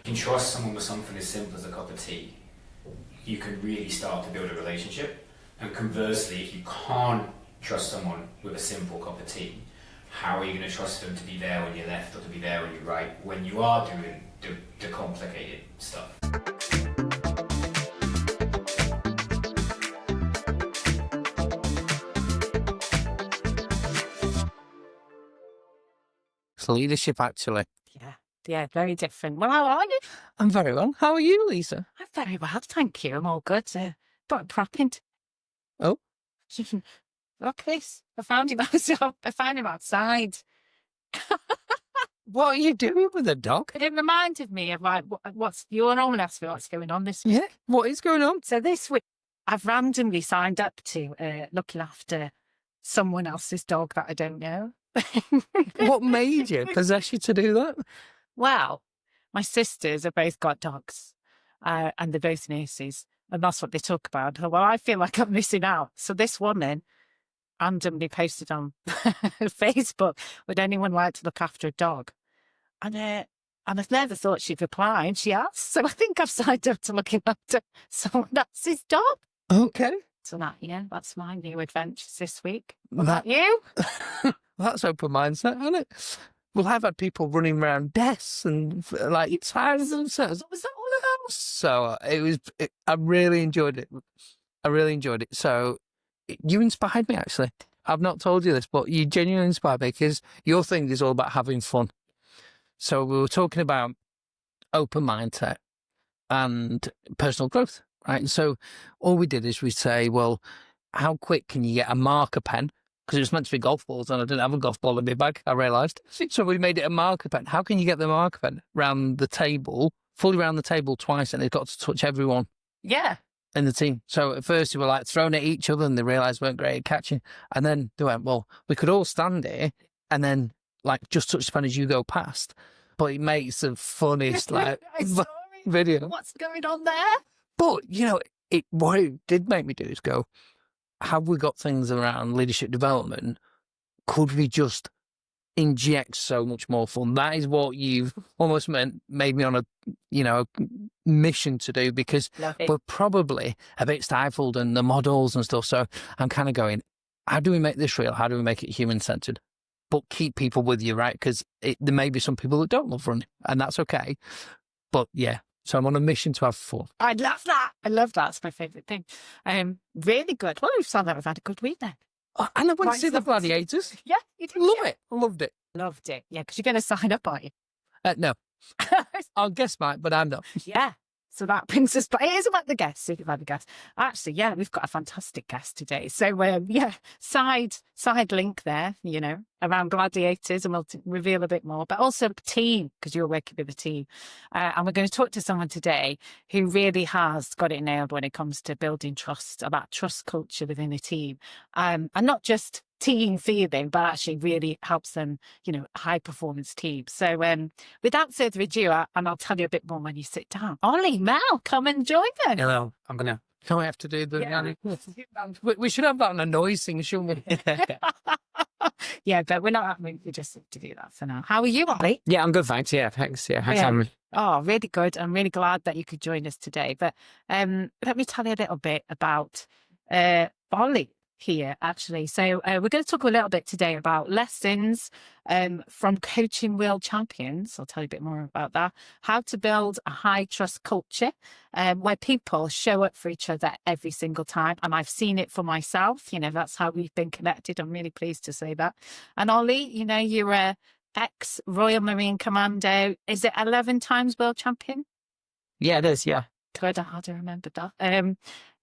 you can trust someone with something as simple as a cup of tea, you can really start to build a relationship. And conversely, if you can't trust someone with a simple cup of tea, how are you going to trust them to be there when you're left or to be there when you're right, when you are doing the complicated stuff? It's leadership, actually. Yeah, very different. Well, how are you? I'm very well. How are you, Lisa? I'm very well, thank you. I'm all good. But prepping. Oh. Look at this. I found him outside. What are you doing with the dog? It reminded me of like, what's your own ask me what's going on this week. Yeah, what is going on? So this week, I've randomly signed up to looking after someone else's dog that I don't know. What made you possess you to do that? Well, my sisters have both got dogs, and they're both nurses, and that's what they talk about. Well, I feel like I'm missing out. So this woman randomly posted on Facebook, would anyone like to look after a dog? And I've never thought she'd reply, and she has. So I think I've signed up to looking after someone else's dog. Okay. So that's my new adventures this week. What about you? That's open mindset, isn't it? Well, I've had people running around desks and like tires and so. What was that all about? So I really enjoyed it. So you inspired me, actually. I've not told you this, but you genuinely inspired me because your thing is all about having fun. So we were talking about open mindset and personal growth, right? So all we did is we say, well, how quick can you get a marker pen? Because it was meant to be golf balls and I didn't have a golf ball in my bag, I realised. So we made it a marker pen. How can you get the marker pen round the table, fully round the table twice, and it's got to touch everyone? Yeah. In the team. So at first they were like throwing at each other and they realised we weren't great at catching. And then they went, well, we could all stand here and then like just touch the pen as you go past. But it makes the funniest like video. What's going on there? But, what it did make me do is go, have we got things around leadership development? Could we just inject so much more fun? That is what you've almost made me on a mission to do, because we're probably a bit stifled in the models and stuff. So I'm kind of going, how do we make this real? How do we make it human-centered? But keep people with you, right? Because there may be some people that don't love running, and that's okay. But yeah, so I'm on a mission to have fun. I love that. It's my favourite thing. Really good. Well, we've sounded like we've had a good week then. Oh, and I went to see the Gladiators. Yeah, you did. Love it. Loved it. Loved it. Yeah, because you're going to sign up, aren't you? No. I'll guess mine, but I'm not. Yeah. So that brings us back. It is about the guests, if you've had a guest. Actually, yeah, we've got a fantastic guest today. So, side link there, around Gladiators, and we'll reveal a bit more, but also team, because you're working with a team. And we're going to talk to someone today who really has got it nailed when it comes to building trust, about trust culture within a team. And not just team feeling, but actually really helps them, high performance team. So without further ado, and I'll tell you a bit more when you sit down. Ollie, Mel, come and join us. Hello, Can we have to do the... We should have that on a noise thing, shouldn't we? Yeah, but we're not having to just to do that for now. How are you, Ollie? Yeah, I'm good, thanks. Yeah, thanks. Yeah, thanks for having me. Oh, really good. I'm really glad that you could join us today. But let me tell you a little bit about Ollie here, actually. So we're going to talk a little bit today about lessons from coaching world champions. I'll tell you a bit more about that. How to build a high trust culture where people show up for each other every single time. And I've seen it for myself. That's how we've been connected. I'm really pleased to say that. And Ollie, you're a ex-Royal Marine Commando. Is it 11 times world champion? Yeah, it is, yeah. Good, I had to remember that.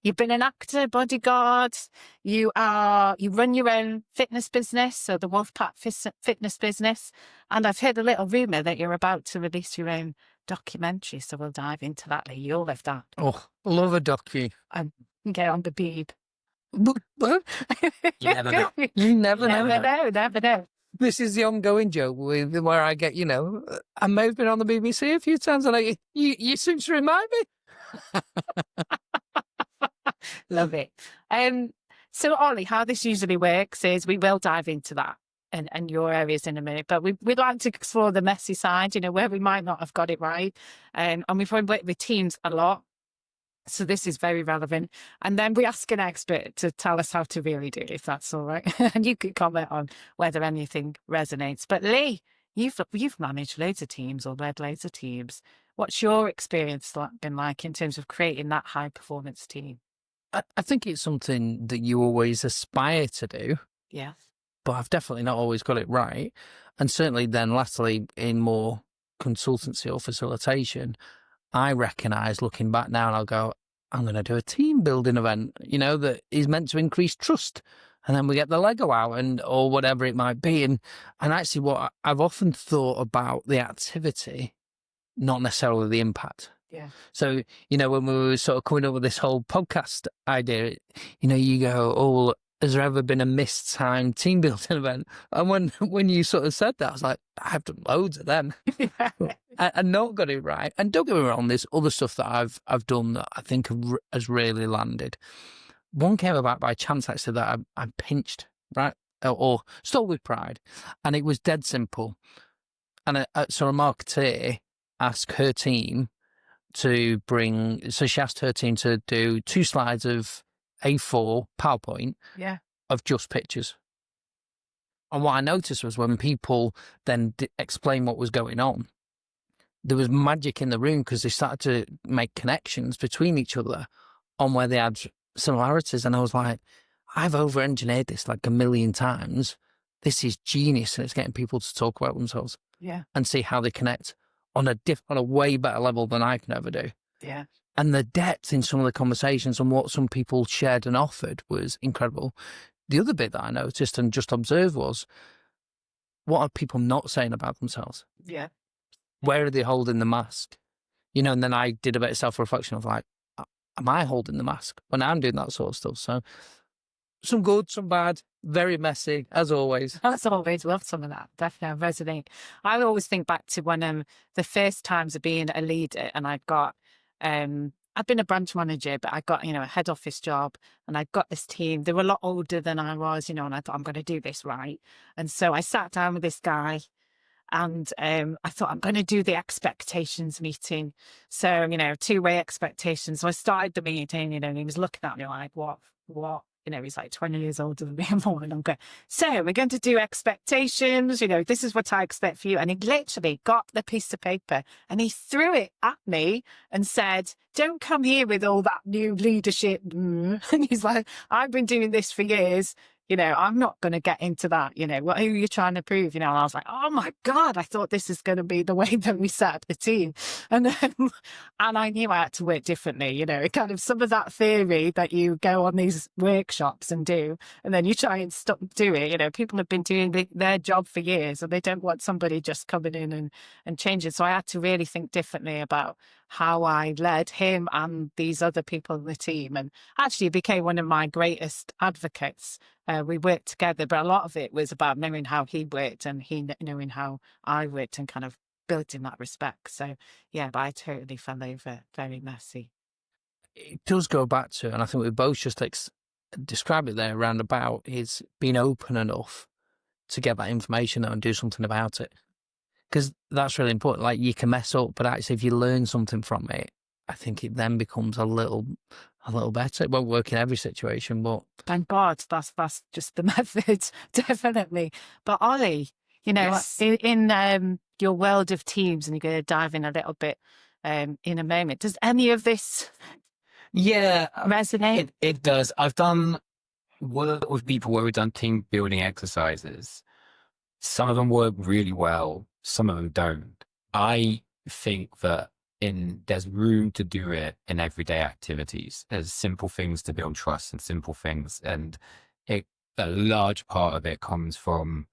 You've been an actor, bodyguard. You run your own fitness business, so the Wolfpack fitness business. And I've heard a little rumour that you're about to release your own documentary, so we'll dive into that later. You'll love that. Oh, love a docu. And get on the beeb. You never know. You never know. This is the ongoing joke where I get, I may have been on the BBC a few times, and you seem to remind me. Love it. So Ollie, how this usually works is we will dive into that and your areas in a minute. But we'd like to explore the messy side, where we might not have got it right. And we've worked with teams a lot. So this is very relevant. And then we ask an expert to tell us how to really do it, if that's all right. And you could comment on whether anything resonates. But Lee, you've managed loads of teams or led loads of teams. What's your experience been like in terms of creating that high performance team? I think it's something that you always aspire to do. Yeah. But I've definitely not always got it right. And certainly then lastly, in more consultancy or facilitation, I recognise looking back now and I'll go, I'm going to do a team building event, that is meant to increase trust. And then we get the Lego out or whatever it might be. And actually what I've often thought about the activity, not necessarily the impact. Yeah. So, when we were sort of coming up with this whole podcast idea, you go, oh, well, has there ever been a mistimed team building event? And when you sort of said that, I was like, I've done loads of them. and not got it right. And don't get me wrong, there's other stuff that I've done that I think has really landed. One came about by chance, actually, that I pinched, right? Or stole with pride. And it was dead simple. And so a marketeer asked her team to she asked her team to do 2 slides of A4 PowerPoint of just pictures. And what I noticed was when people then explain what was going on, there was magic in the room because they started to make connections between each other on where they had similarities. And I was like, I've over-engineered this like a million times. This is genius, and it's getting people to talk about themselves and see how they connect on a way better level than I can ever do. Yeah. And the depth in some of the conversations and what some people shared and offered was incredible. The other bit that I noticed and just observed was, what are people not saying about themselves? Yeah. Where are they holding the mask? And then I did a bit of self-reflection of like, am I holding the mask when I'm doing that sort of stuff? So some good, some bad, very messy, as always. As always, love some of that. Definitely resonate. I always think back to when the first times of being a leader, and I'd got I'd been a branch manager, but I got, a head office job, and I got this team. They were a lot older than I was, and I thought, I'm going to do this right. And so I sat down with this guy, and I thought, I'm going to do the expectations meeting. So, 2-way expectations. So I started the meeting, and he was looking at me like, what? He's like 20 years older than me and more. And I'm going, so we're going to do expectations. This is what I expect for you. And he literally got the piece of paper and he threw it at me and said, don't come here with all that new leadership. And he's like, I've been doing this for years. I'm not going to get into that. Who are you trying to prove? And I was like, oh my God, I thought this is going to be the way that we set up the team. And I knew I had to work differently. Kind of some of that theory that you go on these workshops and do, and then you try and do it. People have been doing their job for years, and they don't want somebody just coming in and changing. So I had to really think differently about how I led him and these other people in the team, and actually became one of my greatest advocates. We worked together, but a lot of it was about knowing how he worked and he knowing how I worked, and kind of building that respect. So yeah, but I totally fell over, very messy. It does go back to, and I think we both just describe it there roundabout, is being open enough to get that information and do something about it. Because that's really important. Like, you can mess up, but actually if you learn something from it, I think it then becomes a little better. It won't work in every situation, but thank God, that's just the method, definitely. But Ollie, Yes. in your world of teams, and you're going to dive in a little bit in a moment, does any of this resonate? It does. I've done work with people where we've done team building exercises. Some of them work really well, some of them don't. I think that there's room to do it in everyday activities. There's simple things to build trust and simple things. And a large part of it comes from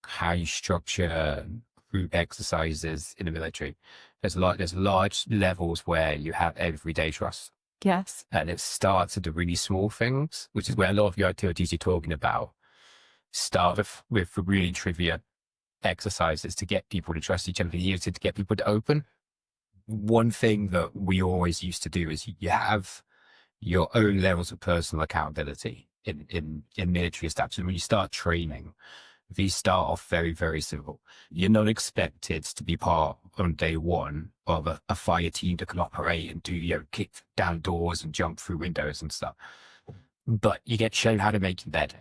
how you structure group exercises in the military. There's large levels where you have everyday trust. Yes. And it starts at the really small things, which is where a lot of your activities you're talking about start with really trivial exercises to get people to trust each other, to get people to open. One thing that we always used to do is you have your own levels of personal accountability in military establishment. When you start training, these start off very, very simple. You're not expected to be part on day one of a fire team that can operate and do, kick down doors and jump through windows and stuff. But you get shown how to make your bed.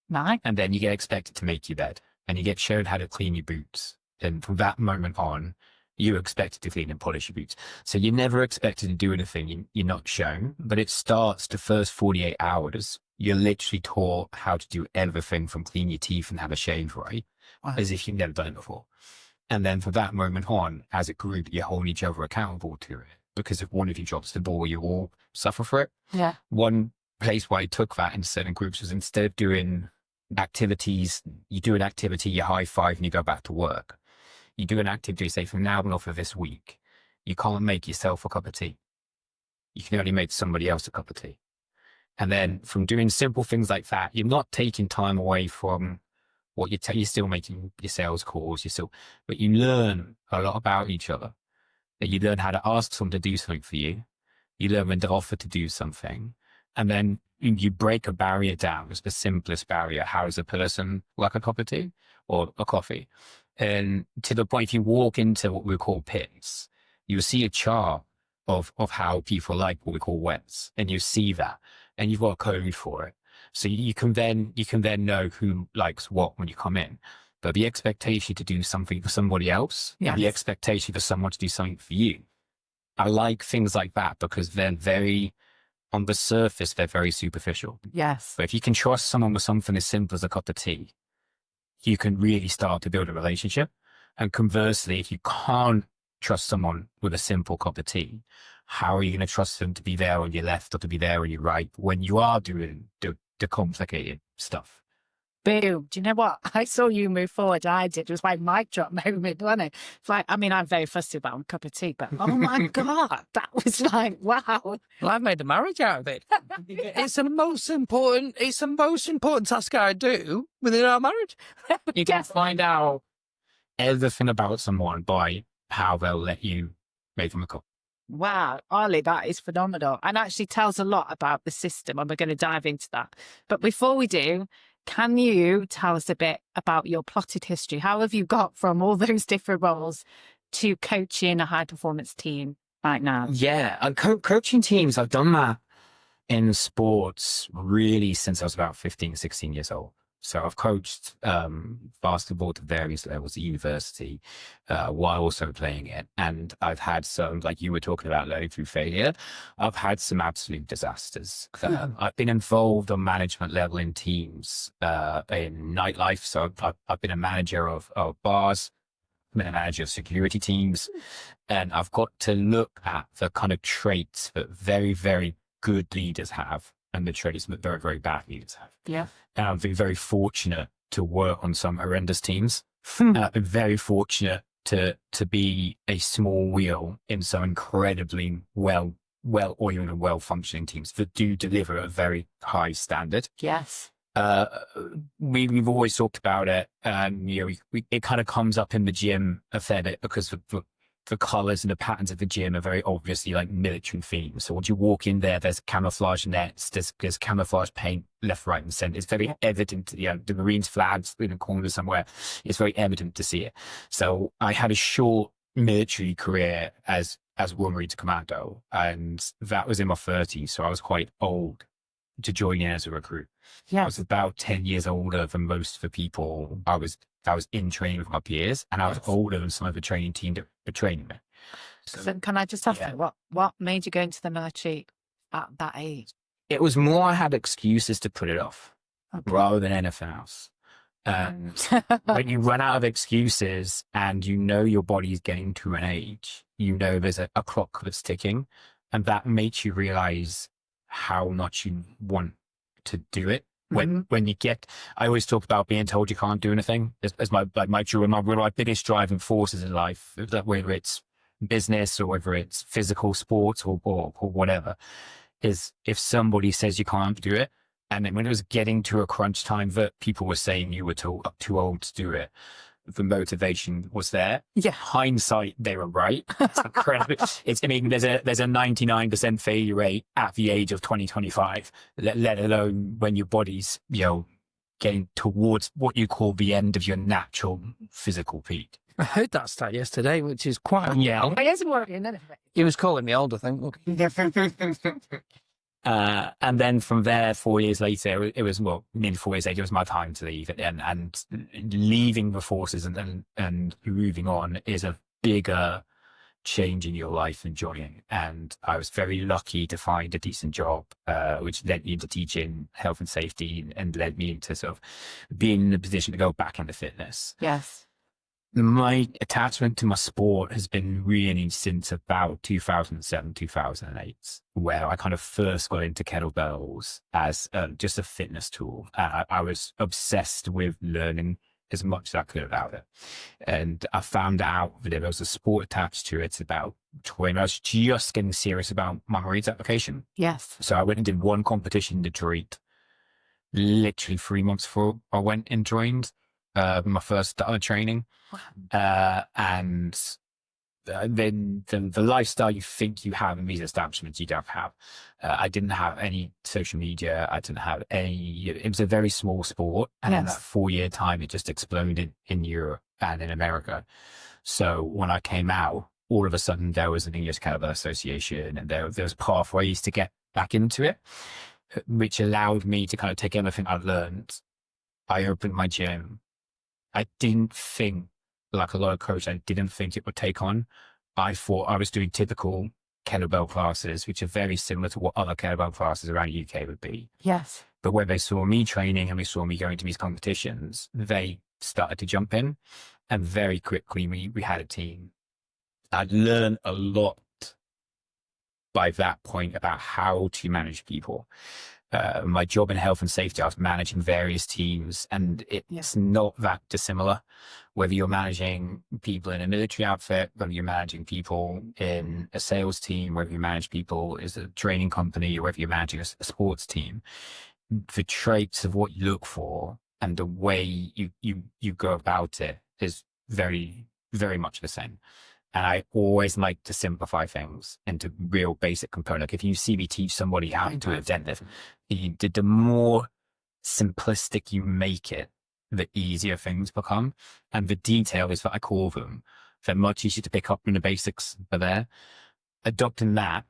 Right. And then you get expected to make your bed, and you get shown how to clean your boots. And from that moment on, you're expected to clean and polish your boots. So you're never expected to do anything you're not shown, but it starts the first 48 hours. You're literally taught how to do everything from clean your teeth and have a shave, right? Wow. As if you've never done it before. And then from that moment on, as a group, you're holding each other accountable to it. Because if one of you drops the ball, you all suffer for it. Yeah. One place where I took that in certain groups was, instead of doing activities, you do an activity, you high five, and you go back to work. You do an activity, say, from now on for this week, you can't make yourself a cup of tea. You can only make somebody else a cup of tea. And then from doing simple things like that, you're not taking time away from what you're still making your sales calls, but you learn a lot about each other. That you learn how to ask someone to do something for you. You learn when to offer to do something. And then you break a barrier down. It's the simplest barrier. How does a person like a cup of tea or a coffee? And to the point, if you walk into what we call pits, you'll see a chart of how people like what we call wets, and you see that, and you've got a code for it. So you can then know who likes what when you come in. But the expectation to do something for somebody else, Yes. and the expectation for someone to do something for you. I like things like that because they're very, on the surface, they're very superficial. Yes. But if you can trust someone with something as simple as a cup of tea, you can really start to build a relationship. And conversely, if you can't trust someone with a simple cup of tea, how are you going to trust them to be there on your left or to be there on your right when you are doing the complicated stuff? Boom. Do you know what? I saw you move forward. I did. It was my mic drop moment, wasn't it? It's like, I mean, I'm very fussy about a cup of tea, but oh my God, that was like, wow. Well, I've made a marriage out of it. It's the most important task I do within our marriage. You can find out everything about someone by how they'll let you make them a cup. Wow, Ollie, that is phenomenal and actually tells a lot about the system, and we're going to dive into that. But before we do, can you tell us a bit about your plotted history? How have you got from all those different roles to coaching a high performance team right now? Yeah, and coaching teams, I've done that in sports really since I was about 15, 16 years old. So I've coached basketball to various levels at university while also playing it. And I've had some, like you were talking about, learning through failure. I've had some absolute disasters. I've been involved on management level in teams in nightlife. So I've been a manager of bars, been a manager of security teams. And I've got to look at the kind of traits that very, very good leaders have and the traits that very, very bad leaders have. Yeah. And I've been very fortunate to work on some horrendous teams. I've been very fortunate to be a small wheel in some incredibly well-oiled and well-functioning teams that do deliver a very high standard. Yes. We've always talked about it, and it kind of comes up in the gym a fair bit because the colors and the patterns of the gym are very obviously like military themes. So once you walk in there, there's camouflage nets, there's camouflage paint left, right, and center. It's very evident. The Marines flags in a corner somewhere. It's very evident to see it. So I had a short military career as War Marines Commando, and that was in my 30s. So I was quite old to join in as a recruit. Yeah. I was about 10 years older than most of the people I was in training with my peers, and I was older than some of the training team that were training me. So can I just ask you, what made you go into the military at that age? It was more I had excuses to put it off rather than anything else. And when you run out of excuses and your body's getting to an age, there's a clock that's ticking, and that makes you realize how much you want to do it. When you get, I always talk about being told you can't do anything as my biggest driving forces in life, whether it's business or whether it's physical sports or whatever, is if somebody says you can't do it. And then when it was getting to a crunch time that people were saying you were too old to do it, the motivation was there. Yeah. Hindsight, they were right. It's incredible. There's a 99% failure rate at the age of 20, 25, let alone when your body's, getting towards what you call the end of your natural physical peak. I heard that stat yesterday, which is quite. Yeah. It is worrying, isn't it? He was calling me old, I think. Look. And then from there, 4 years later, it was, well, nearly 4 years later, it was my time to leave. And leaving the forces and moving on is a bigger change in your life than joining. And I was very lucky to find a decent job, which led me into teaching health and safety and led me into sort of being in a position to go back into fitness. Yes. My attachment to my sport has been really since about 2007, 2008, where I kind of first got into kettlebells as just a fitness tool. I was obsessed with learning as much as I could about it. And I found out that there was a sport attached to it about when I was just getting serious about my Marines application. Yes. So I went and did one competition in Detroit, literally 3 months before I went and joined my first training. And then the lifestyle you think you have in these establishments, you don't have. I didn't have any social media. I didn't have any. It was a very small sport, and in that 4 year time, it just exploded in Europe and in America. So when I came out, all of a sudden there was an English Kettlebell Association, and there was pathways to get back into it, which allowed me to kind of take everything I'd learned. I opened my gym. I didn't think, like a lot of coaches, I didn't think it would take on. I thought I was doing typical kettlebell classes, which are very similar to what other kettlebell classes around the UK would be. Yes. But when they saw me training and they saw me going to these competitions, they started to jump in. And very quickly, we had a team. I'd learned a lot by that point about how to manage people. My job in health and safety, I was managing various teams, and it's not that dissimilar. Whether you're managing people in a military outfit, whether you're managing people in a sales team, whether you manage people as a training company, or whether you're managing a sports team, the traits of what you look for and the way you go about it is very, very much the same. And I always like to simplify things into real basic components. Like if you see me teach somebody how to do a deadlift, the more simplistic you make it, the easier things become. And the detail is that I call them. They're much easier to pick up when the basics are there. Adopting that,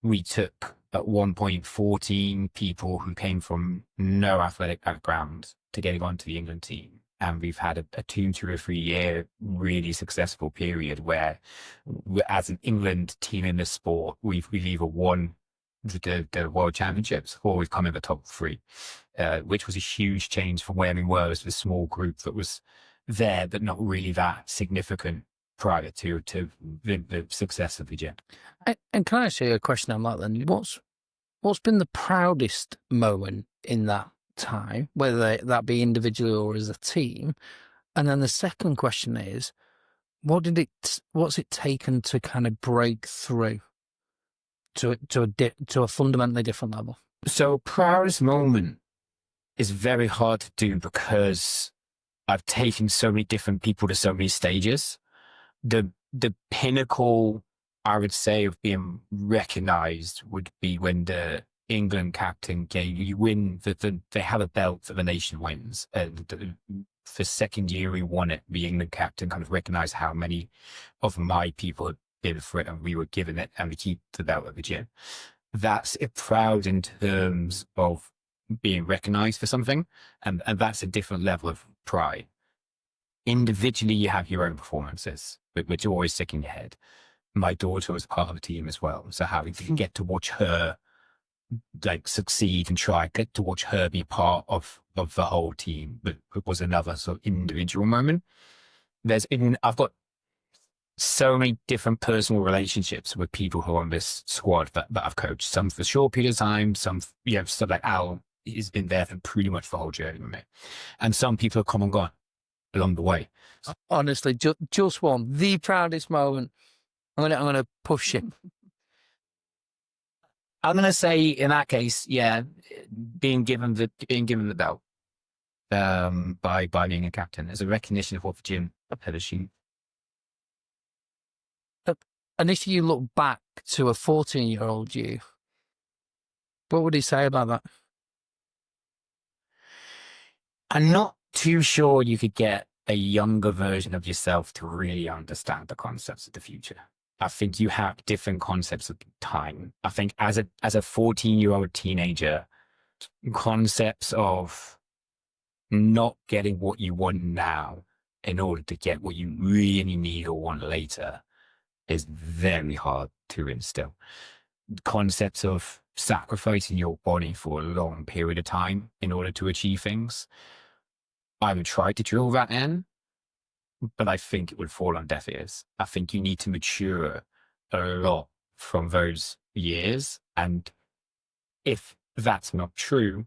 we took at one point 14 people who came from no athletic background to getting onto the England team. And we've had a 2 or 3 year really successful period where, as an England team in this sport, we've either won the World Championships or we've come in the top 3, which was a huge change from where we were as a small group that was there, but not really that significant prior to the success of the gym. And can I ask you a question on that then? What's been the proudest moment in that time, whether that be individually or as a team? And then the second question is, what's it taken to kind of break through to a fundamentally different level? So proudest moment is very hard to do because I've taken so many different people to so many stages. The pinnacle, I would say, of being recognized would be when the England captain game, you win, they have a belt that the nation wins. And for second year we won it, the England captain kind of recognized how many of my people had been for it, and we were given it, and we keep the belt at the gym. That's proud in terms of being recognized for something, and that's a different level of pride. Individually, you have your own performances, which always stick in your head. My daughter was part of the team as well, so having to get to watch her like succeed and get to watch her be part of the whole team, but it was another sort of individual moment. I've got so many different personal relationships with people who are on this squad that I've coached, some for a short period of time, some, stuff like Al has been there for pretty much the whole journey with me. And some people have come and gone along the way. Honestly, just one, the proudest moment. I'm gonna push it. I'm going to say in that case, being given the belt by being a captain as a recognition of what the gym had achieved. And if you look back to a 14-year-old you, what would he say about that? I'm not too sure you could get a younger version of yourself to really understand the concepts of the future. I think you have different concepts of time. I think as a 14-year-old teenager, concepts of not getting what you want now in order to get what you really need or want later is very hard to instill. Concepts of sacrificing your body for a long period of time in order to achieve things, I would try to drill that in, but I think it would fall on deaf ears. I think you need to mature a lot from those years. And if that's not true,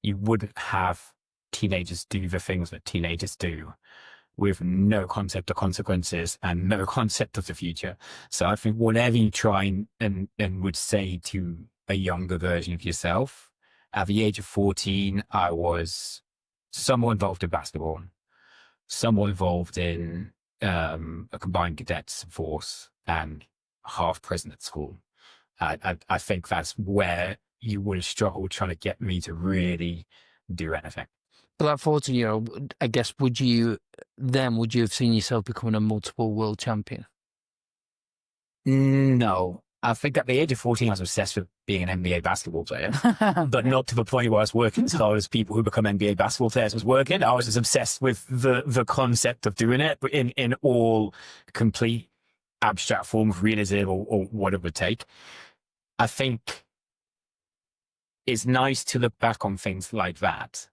you wouldn't have teenagers do the things that teenagers do with no concept of consequences and no concept of the future. So I think whatever you try and would say to a younger version of yourself, at the age of 14, I was somewhat involved in basketball, somewhat involved in a combined cadets force and half present at school. I think that's where you would have struggled trying to get me to really do anything. But that 14-year-old, I guess, would you have seen yourself becoming a multiple world champion? No. I think at the age of 14, I was obsessed with being an NBA basketball player, but not to the point where I was working as hard as people who become NBA basketball players was working. I was just obsessed with the concept of doing it in all complete abstract form of realism or what it would take. I think it's nice to look back on things like that,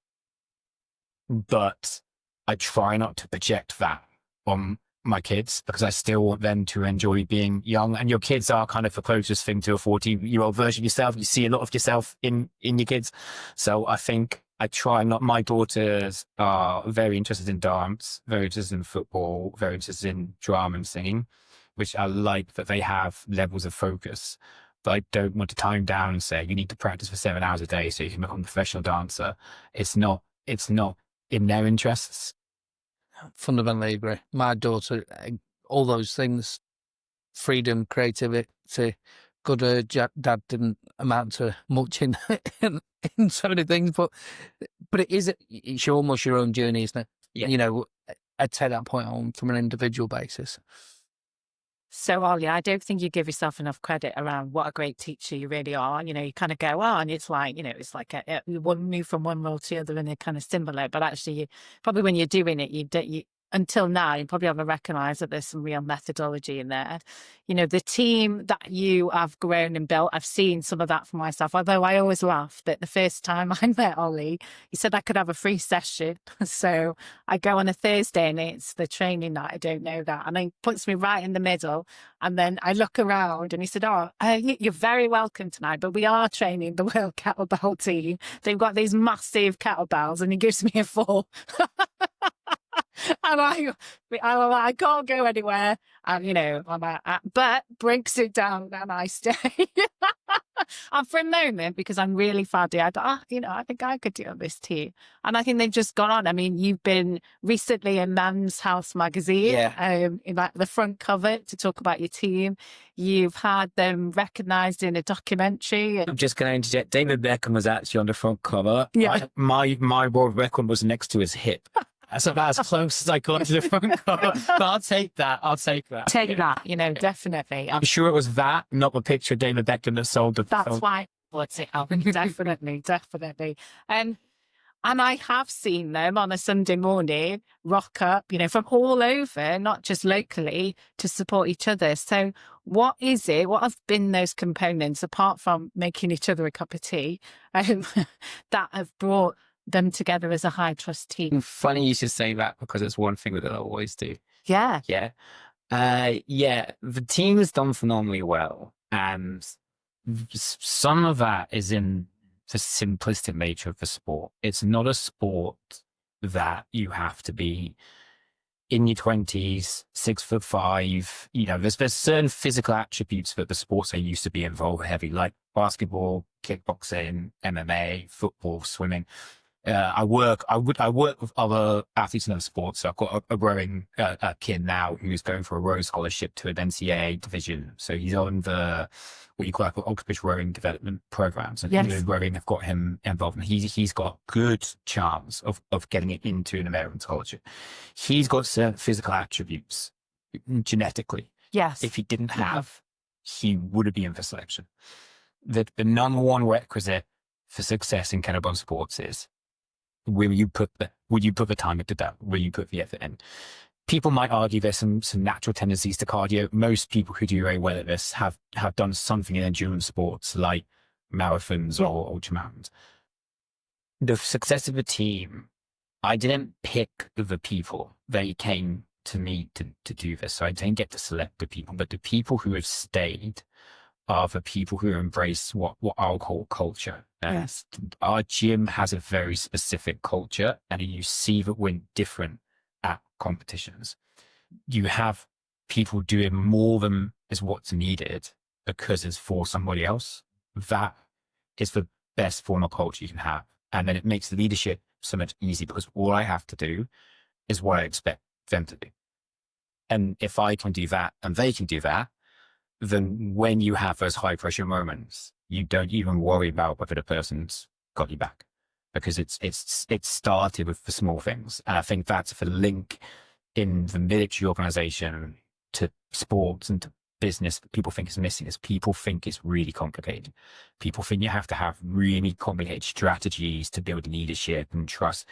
but I try not to project that on my kids because I still want them to enjoy being young. And your kids are kind of the closest thing to a 14-year-old version of yourself. You see a lot of yourself in your kids. So I think I try not. My daughters are very interested in dance, very interested in football, very interested in drama and singing, which I like that they have levels of focus. But I don't want to tie them down and say, you need to practice for 7 hours a day so you can become a professional dancer. It's not in their interests. Fundamentally agree. My daughter, all those things, freedom, creativity, good dad didn't amount to much in so many things, but it's almost your own journey, isn't it? Yeah. You know, I'd take that point on from an individual basis. So, Ollie, I don't think you give yourself enough credit around what a great teacher you really are. You know, you kind of go, oh, and it's like, you know, it's like you move from one role to the other and they're kind of similar. But actually, probably when you're doing it, you until now, you probably haven't recognised that there's some real methodology in there. You know, the team that you have grown and built, I've seen some of that for myself. Although I always laugh that the first time I met Ollie, he said I could have a free session. So I go on a Thursday and it's the training night. I don't know that. And he puts me right in the middle. And then I look around and he said, oh, you're very welcome tonight, but we are training the World Kettlebell team. They've got these massive kettlebells and he gives me a 4. And I can't go anywhere. And, you know, but breaks it down and I stay. And for a moment, because I'm really faddy, I thought, you know, I think I could do on this team. And I think they've just gone on. I mean, you've been recently in Men's Health magazine, in like the front cover to talk about your team. You've had them recognised in a documentary. I'm just going to interject. David Beckham was actually on the front cover. Yeah. My world record was next to his hip. That's about as close as I got to the front cover. But I'll take that. Take that, you know, definitely. I'm sure it was that, not the picture of David Beckham that sold the That's film. why what's it happened. Definitely. And I have seen them on a Sunday morning rock up, you know, from all over, not just locally, to support each other. So what is it? What have been those components, apart from making each other a cup of tea, that have brought them together as a high trust team? Funny you should say that because it's one thing that I always do. Yeah. The team has done phenomenally well, and some of that is in the simplistic nature of the sport. It's not a sport that you have to be in your 20s, 6'5". You know, there's certain physical attributes that the sports I used to be involved heavy, like basketball, kickboxing, MMA, football, swimming. I work with other athletes in other sports. So I've got a rowing kid now who's going for a row scholarship to an NCAA division. So he's on the what you call like Oxbridge rowing development programs, and Yes. rowing have got him involved, and he's got good chance of getting it into an American scholarship. He's got certain physical attributes genetically. Yes. If he didn't have, he wouldn't be in for selection. The number one requisite for success in kettlebell sports is will you put the time into that? Will you put the effort in? People might argue there's some natural tendencies to cardio. Most people who do very well at this have done something in endurance sports like marathons or ultramarathons. The success of the team, I didn't pick the people. They came to me to do this. So I didn't get to select the people, but the people who have stayed are the people who embrace what I'll call culture. Yes. Our gym has a very specific culture, and you see that we're different at competitions. You have people doing more than is what's needed because it's for somebody else. That is the best form of culture you can have. And then it makes leadership so much easier because all I have to do is what I expect them to do. And if I can do that and they can do that, then when you have those high pressure moments, you don't even worry about whether the person's got you back, because it's started with the small things. And I think that's the link in the military organization to sports and to business that people think is missing, is people think it's really complicated. People think you have to have really complicated strategies to build leadership and trust.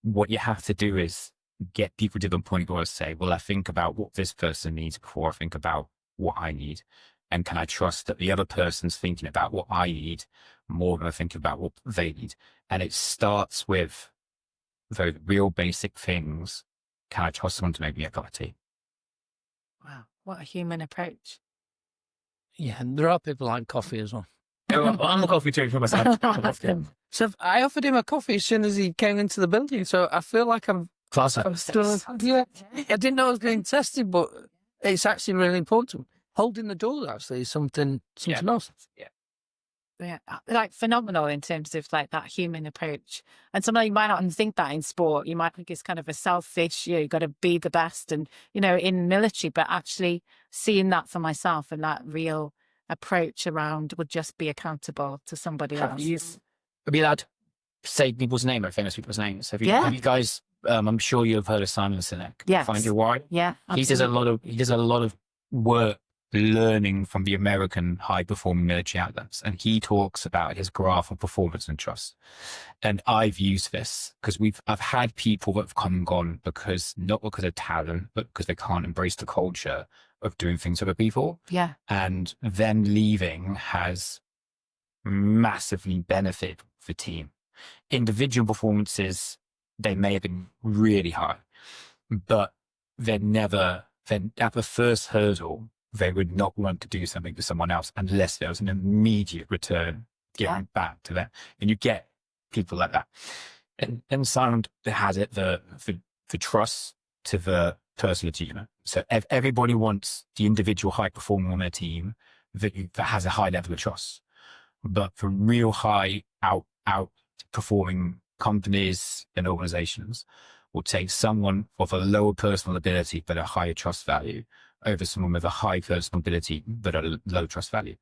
What you have to do is get people to the point where I say, well, I think about what this person needs before I think about what I need. And can I trust that the other person's thinking about what I need more than I think about what they need? And it starts with the real basic things. Can I trust someone to make me a cup of tea? Wow, what a human approach. Yeah, and there are people like coffee as well. I'm a coffee drink for myself. So I offered him a coffee as soon as he came into the building. So I feel like I'm still, yeah. I didn't know I was getting tested, but it's actually really important. Holding the door actually is something else. Yeah, like phenomenal in terms of like that human approach. And somebody might not think that in sport. You might think it's kind of a selfish, you got to be the best, and in military, but actually seeing that for myself and that real approach around would just be accountable to somebody else. Have you allowed to say people's name or famous people's names? Have you guys? I'm sure you've heard of Simon Sinek. Yes. Find Your Why. Yeah, He does a lot of work learning from the American high performing military outlets, and he talks about his graph of performance and trust. And I've used this because I've had people that have come and gone not because of talent, but because they can't embrace the culture of doing things for other people. Yeah. And them leaving has massively benefited the team. Individual performances, they may have been really high, but then at the first hurdle, they would not want to do something to someone else unless there was an immediate return given back to them. And you get people like that. And Simon has it, the trust to the personal achievement. So everybody wants the individual high performer on their team that has a high level of trust. But for real high out performing companies and organizations will take someone of a lower personal ability but a higher trust value over someone with a high personal ability but a low trust value.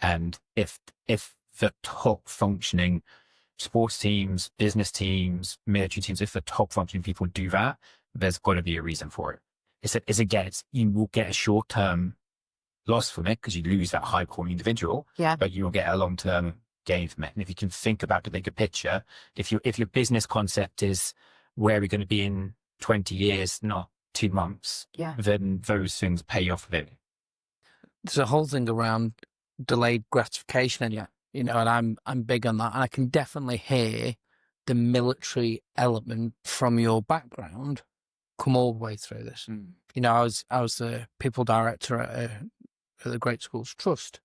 And if the top functioning sports teams, business teams, military teams, if the top functioning people do that, there's got to be a reason for it. You will get a short-term loss from it because you lose that high-performing individual, but you'll get a long-term gain from it. And if you can think about the bigger picture, if your business concept is where we're going to be in 20 years, not 2 months, then those things pay off a bit. There's a whole thing around delayed gratification, and I'm big on that. And I can definitely hear the military element from your background come all the way through this. I was the people director at the Great Schools Trust,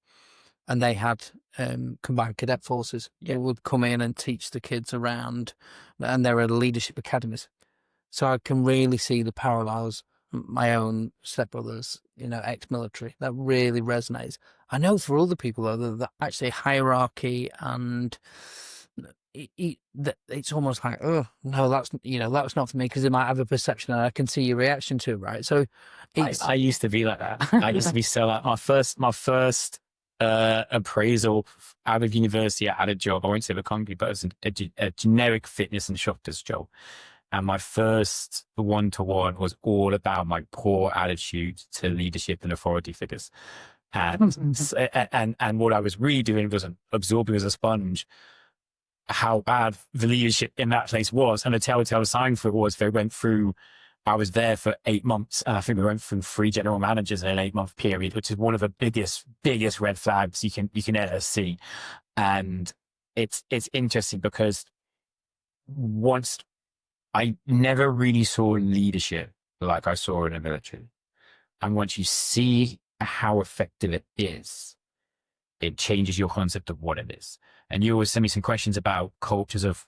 and they had combined cadet forces who would come in and teach the kids around, and there were leadership academies. So I can really see the parallels. My own stepbrothers, ex-military, that really resonates. I know for other people, though, that actually hierarchy and it's almost like, oh no, that's not for me, because they might have a perception and I can see your reaction to it, right? So I used to be like that. I used to be so like my first appraisal out of university. I had a job. I won't say the company, but it was a generic fitness instructor's job. And my first one-to-one was all about my poor attitude to leadership and authority figures. And what I was really doing was absorbing as a sponge how bad the leadership in that place was. And the telltale sign for it was I was there for 8 months. And I think we went through 3 general managers in an 8-month period, which is one of the biggest red flags you can ever see. And it's interesting because once I never really saw leadership like I saw in the military. And once you see how effective it is, it changes your concept of what it is. And you always send me some questions about cultures of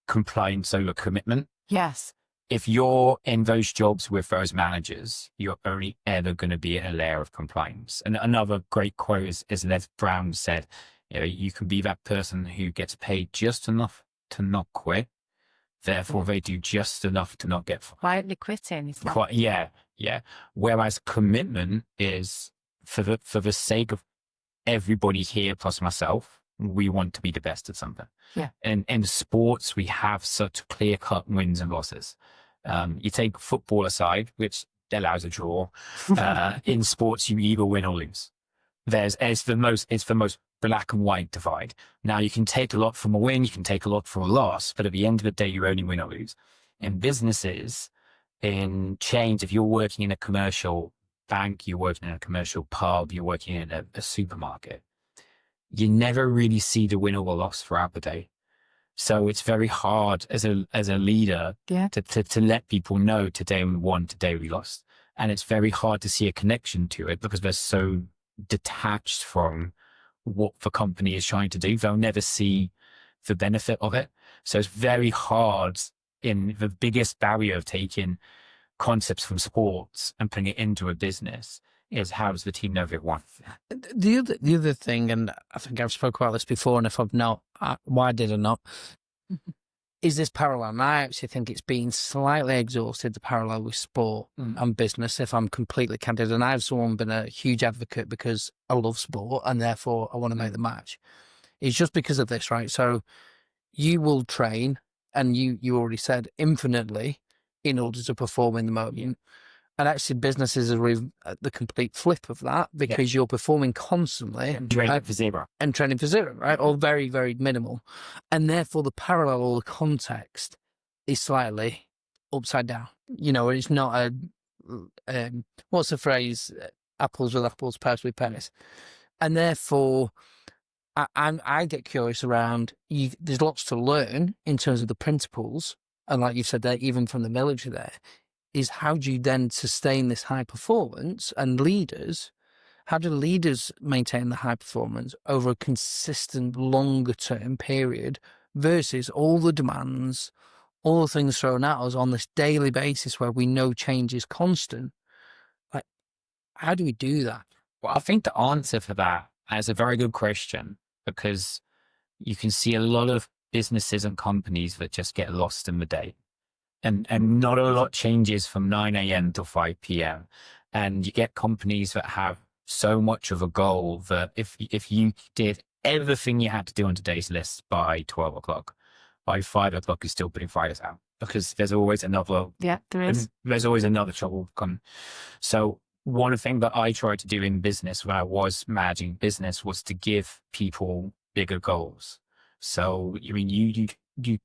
compliance over commitment. Yes. If you're in those jobs with those managers, you're only ever going to be in a layer of compliance. And another great quote is Les Brown said, you can be that person who gets paid just enough to not quit. Therefore, they do just enough to not get fired. Quietly quitting. Yeah. Whereas commitment is for the sake of everybody here plus myself, we want to be the best at something. Yeah. And in sports, we have such clear-cut wins and losses. You take football aside, which allows a draw. In sports, you either win or lose. It's the most black and white divide. Now you can take a lot from a win, you can take a lot from a loss, but at the end of the day, you only win or lose. In businesses, in chains, if you're working in a commercial bank, you're working in a commercial pub, you're working in a supermarket, you never really see the win or the loss throughout the day. So it's very hard as a leader to let people know today we won, today we lost. And it's very hard to see a connection to it because they're so detached from what the company is trying to do. They'll never see the benefit of it. So it's very hard. In the biggest barrier of taking concepts from sports and putting it into a business is how does the team know if it won? The other thing, and I think I've spoken about this before, and if I've not, why did I not? Is this parallel? And I actually think it's been slightly exhausted, the parallel with sport and business, if I'm completely candid. And I've been a huge advocate because I love sport and therefore I want to make the match. It's just because of this, right? So you will train, and you already said, infinitely in order to perform in the moment. And actually businesses are the complete flip of that because you're performing constantly. And training for zero. And training for zero, right? Or very, very minimal. And therefore the parallel or the context is slightly upside down. It's not what's the phrase? Apples with apples, pears with pears. And therefore I get curious around, there's lots to learn in terms of the principles. And like you said there, even from the military there, is how do you then sustain this high performance? And how do leaders maintain the high performance over a consistent longer term period versus all the demands, all the things thrown at us on this daily basis where we know change is constant? Like, how do we do that? Well, I think the answer for that is a very good question, because you can see a lot of businesses and companies that just get lost in the day. And not a lot changes from 9 a.m. to 5 p.m. And you get companies that have so much of a goal that if you did everything you had to do on today's list by 12 o'clock, by 5 o'clock, you're still putting fires out because there's always another. Yeah, there is. There's always another trouble coming. So one thing that I tried to do in business when I was managing business was to give people bigger goals. So, I mean, you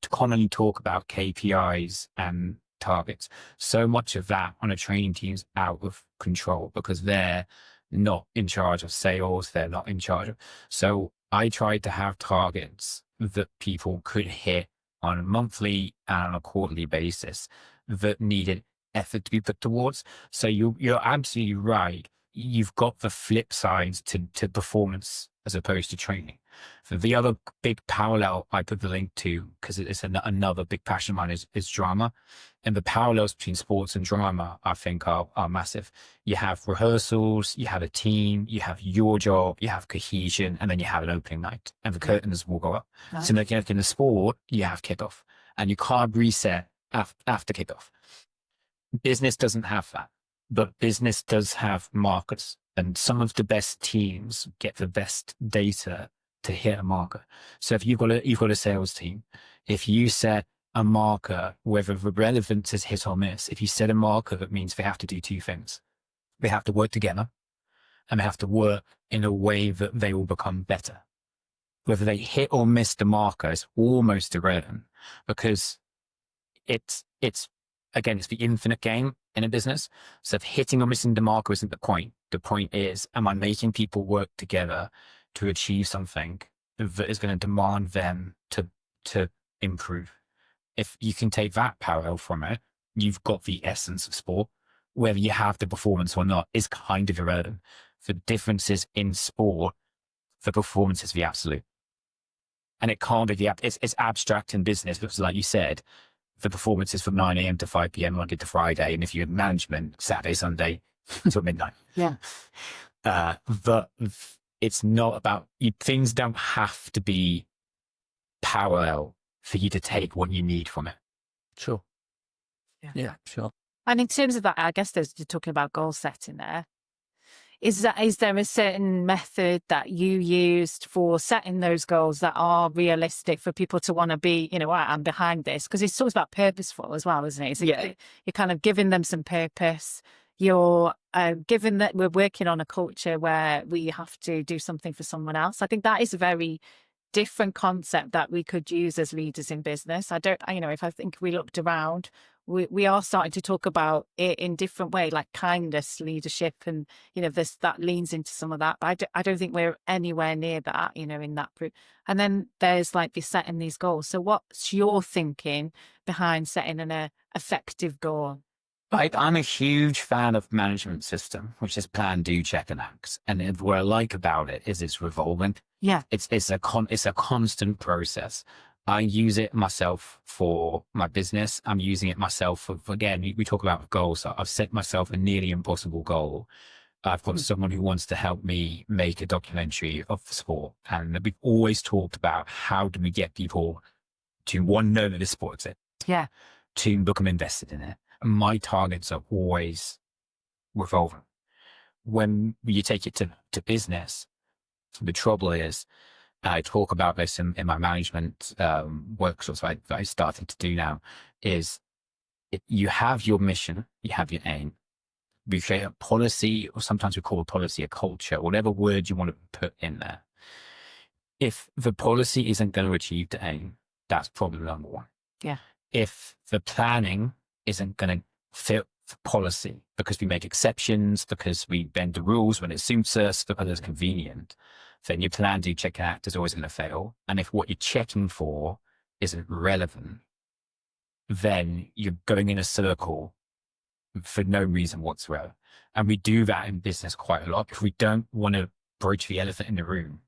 commonly talk about KPIs and targets. So much of that on a training team is out of control because they're not in charge of sales. They're not in charge of. So I tried to have targets that people could hit on a monthly and on a quarterly basis that needed effort to be put towards. So you're absolutely right. you've got the flip side to performance as opposed to training. So the other big parallel I put the link to, because it's another big passion of mine, is drama. And the parallels between sports and drama, I think, are massive. You have rehearsals, you have a team, you have your job, you have cohesion, and then you have an opening night, and the curtains will go up. Right. So like in the sport, you have kickoff, and you can't reset after kickoff. Business doesn't have that, but business does have markers, and some of the best teams get the best data to hit a marker. So if you've got a sales team, if you set a marker, whether the relevance is hit or miss, if you set a marker, that means they have to do two things. They have to work together, and they have to work in a way that they will become better. Whether they hit or miss the marker is almost irrelevant, because it's again, it's the infinite game in a business. So if hitting or missing the marker isn't the point. The point is, am I making people work together to achieve something that is going to demand them to improve? If you can take that parallel from it, you've got the essence of sport. Whether you have the performance or not is kind of irrelevant. The difference is in sport, the performance is the absolute. And it can't be it's abstract in business, because like you said, the performance is from 9 a.m. to 5 p.m. Monday to Friday. And if you have management, Saturday, Sunday till midnight. Yeah. But it's not about, things don't have to be parallel for you to take what you need from it. Sure. Yeah. Sure. And in terms of that, I guess you're talking about goal setting there. Is there a certain method that you used for setting those goals that are realistic for people to want to be, right, I'm behind this? Because it's talks about purposeful as well, isn't it? So you're kind of giving them some purpose. You're given that we're working on a culture where we have to do something for someone else. I think that is a very different concept that we could use as leaders in business. If I think we looked around, we are starting to talk about it in different way, like kindness leadership, and this that leans into some of that. But I don't think we're anywhere near that, in that group. And then there's like this setting these goals. So what's your thinking behind setting an effective goal? I'm a huge fan of management system, which is plan, do, check, and act. And what I like about it is it's revolving. Yeah, it's a constant process. I use it myself for my business. I'm using it myself for, again, we talk about goals. So I've set myself a nearly impossible goal. I've got someone who wants to help me make a documentary of the sport. And we've always talked about how do we get people to, one, know that this sport exists. Yeah. To become invested in it. And my targets are always revolving. When you take it to business, the trouble is, I talk about this in my management workshops that I started to do now, is you have your mission, you have your aim. We create a policy, or sometimes we call a policy a culture, whatever word you want to put in there. If the policy isn't going to achieve the aim, that's problem number one. Yeah. If the planning isn't going to fit the policy, because we make exceptions, because we bend the rules when it suits us, because it's convenient, then your plan, do, check, and act is always going to fail. And if what you're checking for isn't relevant, then you're going in a circle for no reason whatsoever. And we do that in business quite a lot. If we don't want to broach the elephant in the room,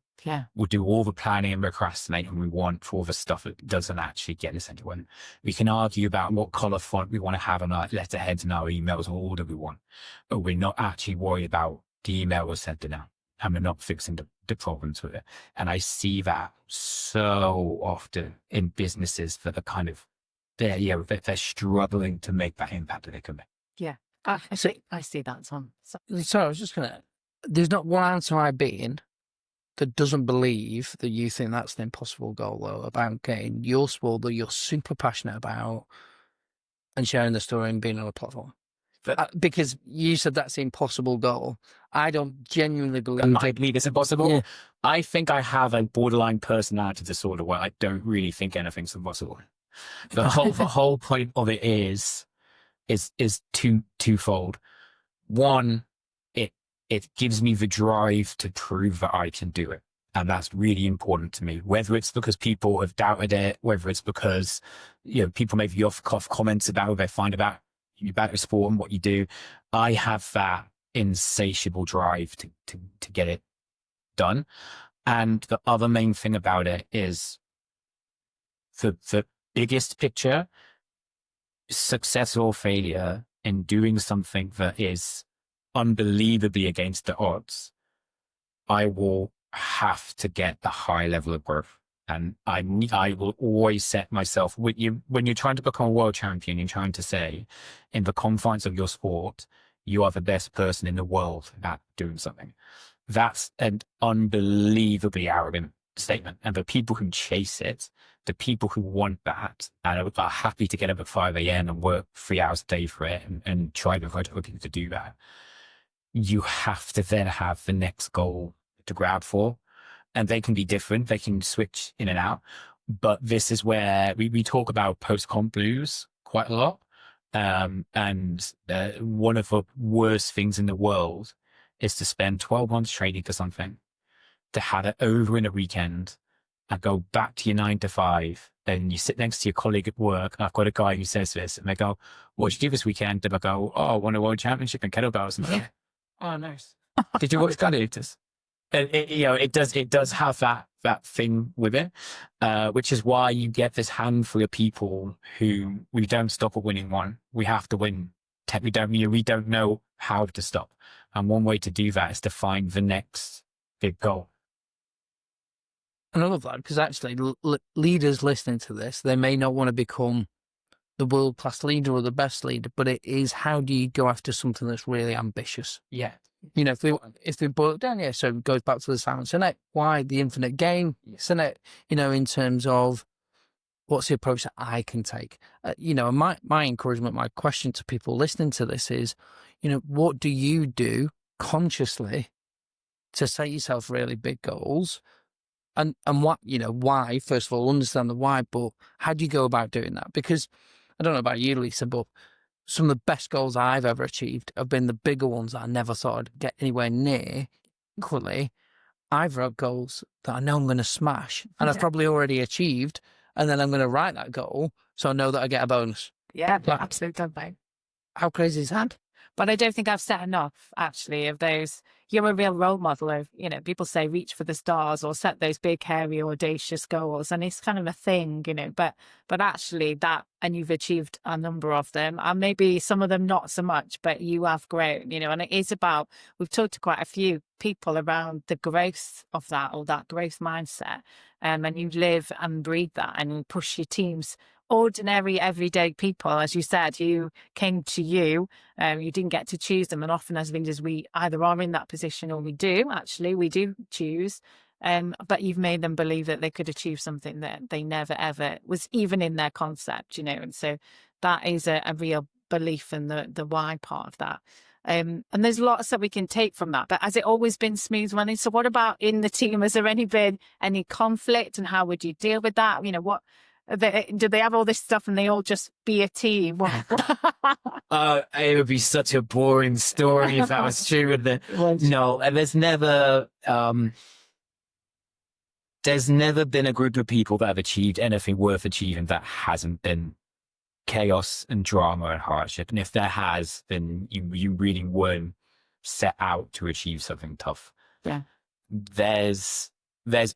we'll do all the planning and procrastinating we want for all the stuff that doesn't actually get us anywhere. We can argue about what color font we want to have on our letterheads and our emails, or all that we want, but we're not actually worried about the email we're sending out, and we're not fixing the problems with it. And I see that so often in businesses that are kind of they're struggling to make that impact that they can make. Yeah. I see that, Tom. So I was just there's not one answer I've been that doesn't believe that you think that's an impossible goal, though, about getting your sport that you're super passionate about and sharing the story and being on a platform. Because you said that's the impossible goal. I don't genuinely believe it's impossible. Yeah. I think I have a borderline personality disorder where I don't really think anything's impossible. The whole point of it is twofold. One, it gives me the drive to prove that I can do it. And that's really important to me, whether it's because people have doubted it, whether it's because, people make the off-cuff comments about what they find about your sport and what you do. I have that insatiable drive to get it done. And the other main thing about it is the biggest picture, success or failure in doing something that is unbelievably against the odds, I will have to get the high level of growth. And I will always set myself, when you're trying to become a world champion, you're trying to say, in the confines of your sport, you are the best person in the world at doing something. That's an unbelievably arrogant statement. And the people who chase it, the people who want that and are happy to get up at 5 a.m. and work 3 hours a day for it and try to avoid other people to do that, you have to then have the next goal to grab for. And they can be different. They can switch in and out. But this is where we talk about post-comp blues quite a lot. And one of the worst things in the world is to spend 12 months training for something, to have it over in a weekend and go back to your 9 to 5. And you sit next to your colleague at work. And I've got a guy who says this, and they go, "What did you do this weekend?" And I go, "Oh, I won a world championship in kettlebells." And they go, "Oh, nice. Did you watch gladiators?" And it does have that thing with it, which is why you get this handful of people who we don't stop at winning one. We have to win. We don't know how to stop. And one way to do that is to find the next big goal. And I love that, because actually leaders listening to this, they may not want to become the world-class leader or the best leader, but it is, how do you go after something that's really ambitious? Yeah. If we boil it down, so it goes back to the silence, isn't it? Why the infinite game, isn't it? In terms of what's the approach that I can take? And my encouragement, my question to people listening to this is, what do you do consciously to set yourself really big goals? And what, why, first of all, understand the why, but how do you go about doing that? Because I don't know about you, Lisa, but some of the best goals I've ever achieved have been the bigger ones that I never thought I'd get anywhere near. Equally, I've wrote goals that I know I'm going to smash and I've probably already achieved, and then I'm going to write that goal so I know that I get a bonus. Yeah, absolutely. How crazy is that? But I don't think I've set enough, actually, of those. You're a real role model of, people say reach for the stars or set those big, hairy, audacious goals. And it's kind of a thing, but actually that, and you've achieved a number of them, and maybe some of them not so much, but you have grown, and it is about, we've talked to quite a few people around the growth of that, or that growth mindset. And you live and breathe that, and you push your teams, ordinary, everyday people. As you said, you came to you didn't get to choose them. And often as leaders, we either are in that position or we do choose. But you've made them believe that they could achieve something that they never, ever was even in their concept, And so that is a real belief in the why part of that. And there's lots that we can take from that. But has it always been smooth running? So what about in the team? Has there been any conflict, and how would you deal with that? Do they have all this stuff and they all just be a team? It would be such a boring story if that was true. No, and there's never been a group of people that have achieved anything worth achieving that hasn't been chaos and drama and hardship. And if there has, then you really weren't set out to achieve something tough. Yeah. There's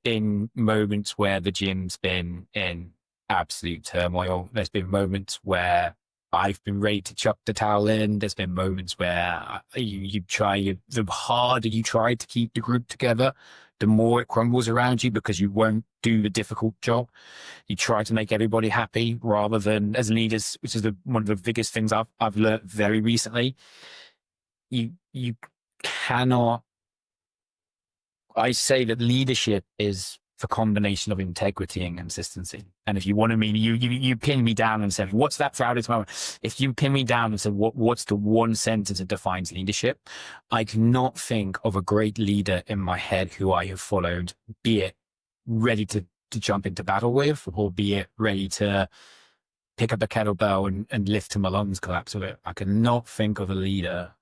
been moments where the gym's been in absolute turmoil. There's been moments where I've been ready to chuck the towel in. There's been moments where the harder you try to keep the group together, the more it crumbles around you because you won't do the difficult job. You try to make everybody happy rather than, as leaders, which is one of the biggest things I've learned very recently. You cannot. I say that leadership is the combination of integrity and consistency. And if you want to mean, you pin me down and said, what's that proudest moment? If you pin me down and said, what's the one sentence that defines leadership? I cannot think of a great leader in my head who I have followed, be it ready to jump into battle with, or be it ready to pick up a kettlebell and lift till my lungs collapse with it. I cannot think of a leader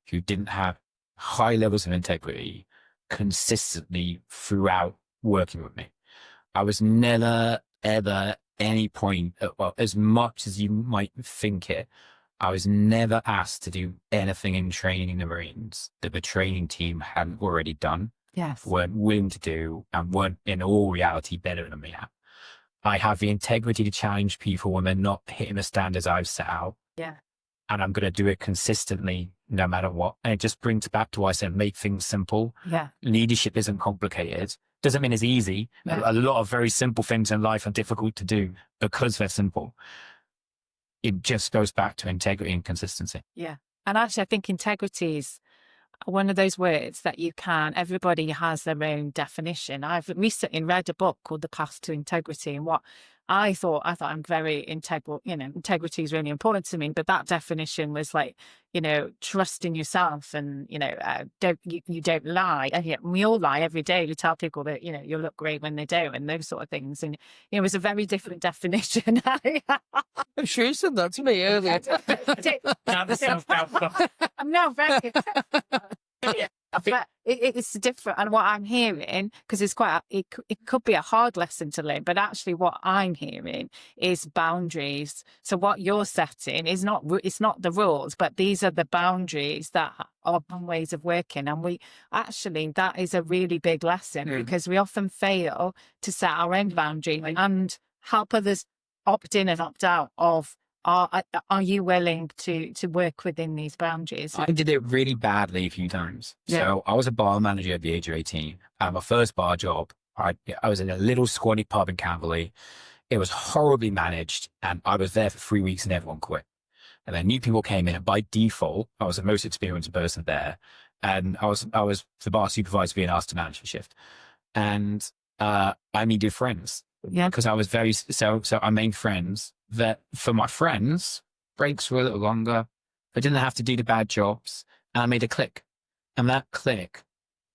who didn't have high levels of integrity consistently throughout working with me. I was never, ever, any point, as much as you might think it, I was never asked to do anything in training in the Marines that the training team hadn't already done, Yes. weren't willing to do, and weren't in all reality better than me at. I have the integrity to challenge people when they're not hitting the standards I've set out. Yeah. And I'm going to do it consistently no matter what. And it just brings back to what I said, make things simple. Yeah. Leadership isn't complicated. Doesn't mean it's easy. No. A lot of very simple things in life are difficult to do because they're simple. It just goes back to integrity and consistency. Yeah. And actually, I think integrity is one of those words that everybody has their own definition. I've recently read a book called The Path to Integrity, and what I thought I'm very integral, integrity is really important to me, but that definition was like, trust in yourself and, you don't lie. And yet we all lie every day. We tell people that, you look great when they don't, and those sort of things. And it was a very different definition. I'm sure you said that to me earlier. I'm now very. But it's different, and what I'm hearing, because it's it could be a hard lesson to learn, but actually what I'm hearing is boundaries. So what you're setting is it's not the rules, but these are the boundaries that are ways of working. And that is a really big lesson, because we often fail to set our own boundary and help others opt in and opt out of. Are you willing to work within these boundaries? I did it really badly a few times. Yeah. So I was a bar manager at the age of 18. My first bar job, I was in a little squatty pub in Camberley. It was horribly managed, and I was there for 3 weeks and everyone quit. And then new people came in, and by default, I was the most experienced person there. And I was the bar supervisor being asked to manage the shift. And I needed friends. Yeah. Because I was so I made friends that for my friends, breaks were a little longer. I didn't have to do the bad jobs. And I made a clique. And that clique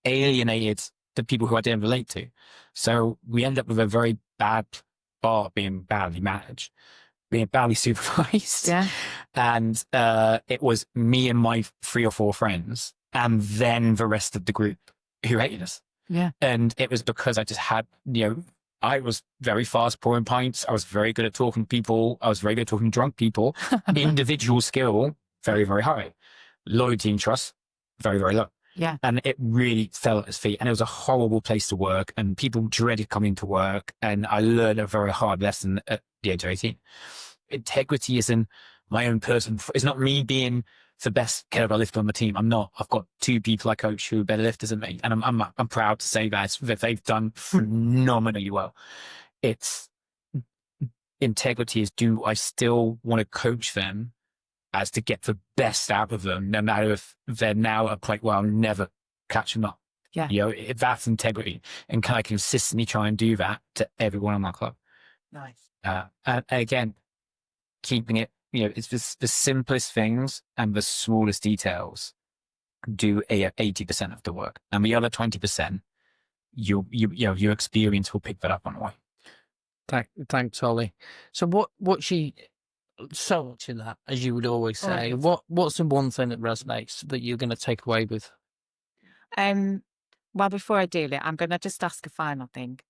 alienated the people who I didn't relate to. So we ended up with a very bad bar being badly managed, being badly supervised. Yeah. And it was me and my 3 or 4 friends, and then the rest of the group who hated us. Yeah. And it was because I just had, I was very fast pouring pints. I was very good at talking to people. I was very good at talking to drunk people. Individual skill, very, very high. Loyalty and trust, very, very low. Yeah. And it really fell at his feet. And it was a horrible place to work. And people dreaded coming to work. And I learned a very hard lesson at the age of 18. Integrity isn't my own person. It's not me being the best kettlebell lifter on the team. I'm not. I've got 2 people I coach who are better lifters than me, and I'm proud to say that they've done phenomenally well. It's integrity is, do I still want to coach them as to get the best out of them, no matter if they're now at a point where I'll never catch them up. Yeah. If that's integrity, and can I consistently try and do that to everyone on my club? Nice. And again, keeping it. It's the simplest things and the smallest details do 80% of the work, and the other 20%, your experience will pick that up on the way. Thanks, Ollie. So what she so much in that, as you would always say. What's the one thing that resonates that you're going to take away with? Well, before I do that, I'm going to just ask a final thing,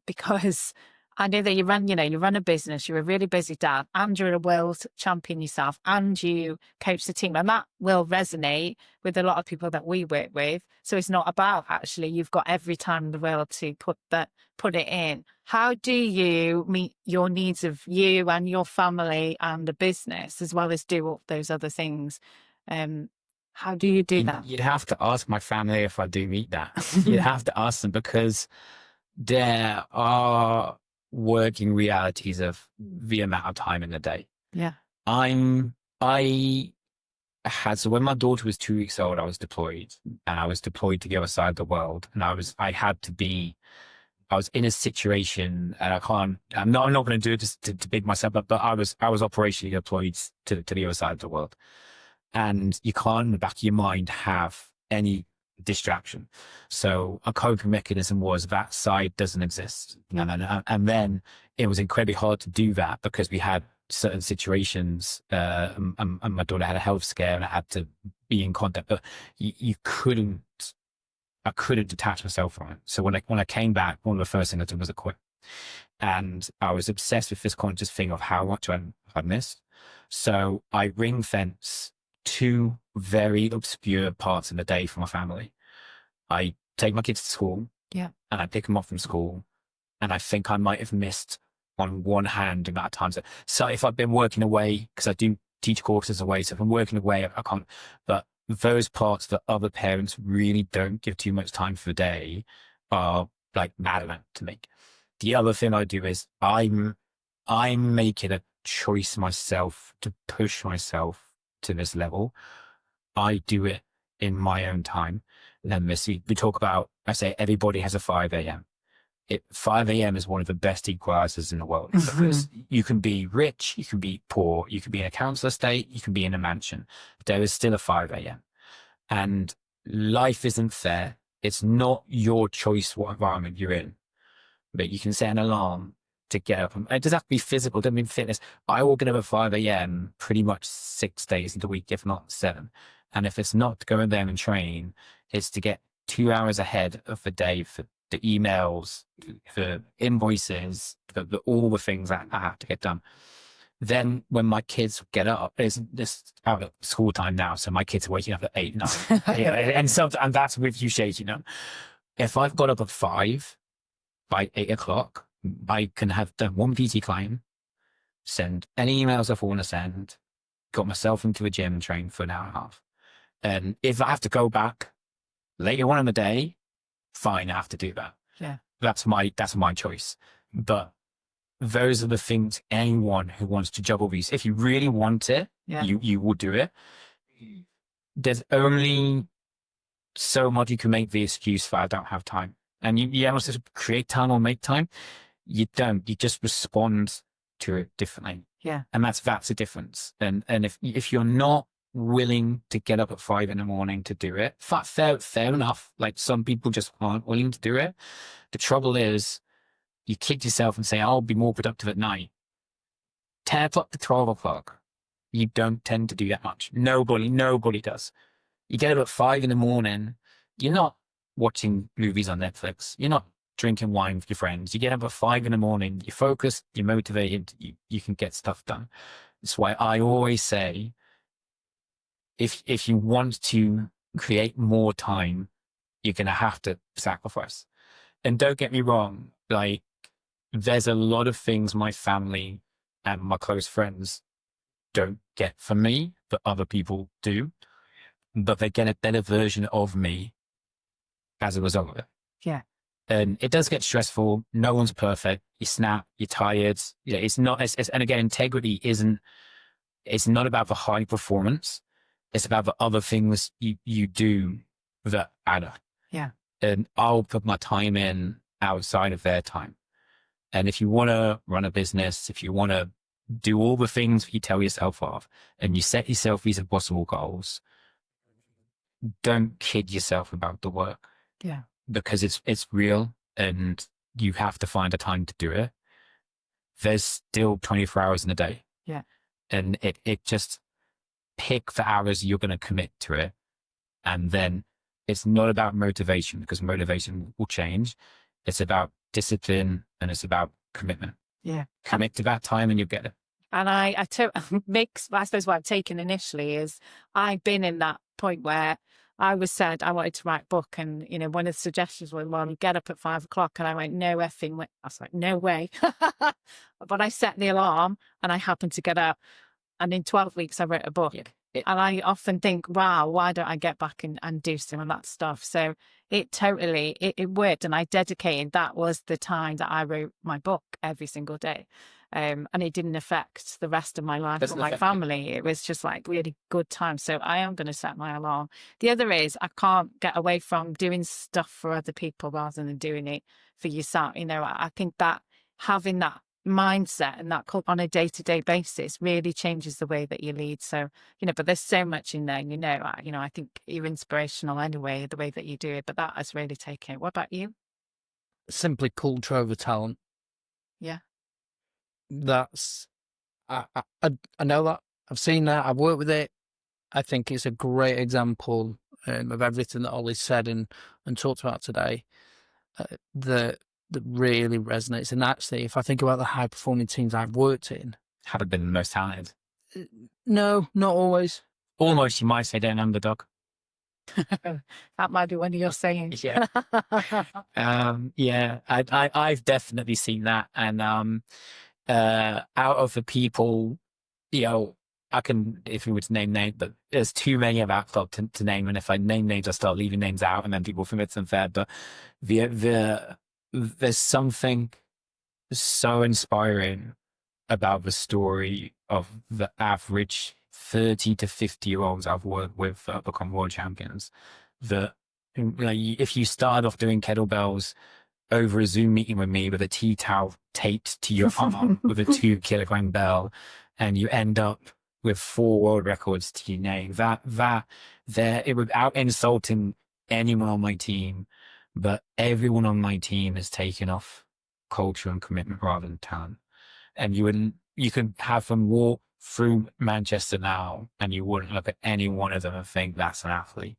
because I know that you run a business, you're a really busy dad, and you're a world champion yourself, and you coach the team, and that will resonate with a lot of people that we work with. So it's not about actually you've got every time in the world to put it in. How do you meet your needs of you and your family and the business, as well as do all those other things? How do you do that? You'd have to ask my family if I do meet that. You'd have to ask them, because there are working realities of the amount of time in the day. Yeah. So when my daughter was 2 weeks old, I was deployed, and I was deployed to the other side of the world. And I was in a situation, and I'm not going to do it just to big myself up, but I was operationally deployed to the other side of the world. And you can't in the back of your mind have any distraction. So a coping mechanism was that side doesn't exist. And then it was incredibly hard to do that, because we had certain situations, and my daughter had a health scare, and I had to be in contact, but I couldn't detach myself from it. So when I came back, one of the first things I did was I quit. And I was obsessed with this conscious thing of how much I missed. So I ring fence 2 very obscure parts of the day for my family. I take my kids to school. Yeah. And I pick them up from school. And I think I might have missed on one hand the amount of times. So if I've been working away, because I do teach courses away, so if I'm working away, I can't. But those parts that other parents really don't give too much time for the day are like maddening to me. The other thing I do is I'm making a choice myself to push myself to this level. I do it in my own time. And then we talk about, I say everybody has a 5 a.m. 5 a.m. is one of the best equalizers in the world, because you can be rich, you can be poor, you can be in a council estate, you can be in a mansion. There is still a 5 a.m. And life isn't fair. It's not your choice what environment you're in, but you can set an alarm to get up. It doesn't have to be physical, it doesn't mean fitness. I will get up at 5 a.m. pretty much 6 days of the week, if not 7. And if it's not to go in there and train, it's to get 2 hours ahead of the day for the emails, the invoices, all the things that I have to get done. Then when my kids get up, it's out of school time now, so my kids are waking up at 8, 9. and that's with you shaking them. If I've got up at 5, by 8 o'clock, I can have done 1 PT client, send any emails I want to send, got myself into a gym and trained for an hour and a half. And if I have to go back later on in the day, fine, I have to do that. Yeah. That's my choice. But those are the things anyone who wants to juggle these, if you really want it, you will do it. There's only so much you can make the excuse for I don't have time. And you have to create time or make time. You don't. You just respond to it differently. Yeah. And that's the difference. And if you're not willing to get up at 5 in the morning to do it, fair enough. Like, some people just aren't willing to do it. The trouble is, you kid yourself and say, I'll be more productive at night. 10 o'clock to 12 o'clock, you don't tend to do that much. Nobody does. You get up at 5 in the morning, you're not watching movies on Netflix. You're not drinking wine with your friends. You get up at 5 in the morning, you're focused, you're motivated, you can get stuff done. That's why I always say, if you want to create more time, you're going to have to sacrifice. And don't get me wrong, like, there's a lot of things my family and my close friends don't get from me that other people do, but they get a better version of me as a result of it. Yeah. And it does get stressful. No one's perfect. You snap, you're tired. It's not, and again, integrity it's not about the high performance. It's about the other things you do that matter. Yeah. And I'll put my time in outside of their time. And if you want to run a business, if you want to do all the things you tell yourself of, and you set yourself these impossible goals, don't kid yourself about the work. Yeah. Because it's real, and you have to find a time to do it. There's still 24 hours in a day. Yeah. And it just pick the hours you're going to commit to it. And then it's not about motivation, because motivation will change. It's about discipline, and it's about commitment. Yeah. Commit to that time and you'll get it. And I suppose what I've taken initially is, I've been in that point where I was said I wanted to write a book, and one of the suggestions was, well, you get up at 5 o'clock, and I went, no effing way. I was like, no way. But I set the alarm, and I happened to get up, and in 12 weeks I wrote a book. Yeah. And I often think, wow, why don't I get back and do some of that stuff? So it totally worked, and I dedicated, that was the time that I wrote my book every single day. And it didn't affect the rest of my life or my family. It was just like really good time. So I am going to set my alarm. The other is, I can't get away from doing stuff for other people rather than doing it for yourself. I think that having that mindset and that on a day-to-day basis really changes the way that you lead. So, but there's so much in there, I think you're inspirational anyway, the way that you do it, but that has really taken it. What about you? Simply culture over talent. Yeah. That's, I know that. I've seen that. I've worked with it. I think it's a great example of everything that Ollie's said and talked about today. That really resonates. And actually, if I think about the high performing teams I've worked in, Haven't been the most talented. No, not always. Almost, you might say they're an underdog. That might be one of your sayings. Yeah. Yeah, I've definitely seen that. And out of the people, you know, I can, if we were to name names, but there's too many of our club to name. And if I name names, I start leaving names out, and then people think it's unfair. But there's something so inspiring about the story of the average 30 to 50-year-olds I've worked with become world champions. That, you know, if you started off doing kettlebells over a Zoom meeting with me with a tea towel taped to your arm with a 2-kilogram bell, and you end up with 4 world records to your name, it without insulting anyone on my team, but everyone on my team is taking off culture and commitment rather than talent. And you could have them walk through Manchester now, and you wouldn't look at any one of them and think that's an athlete.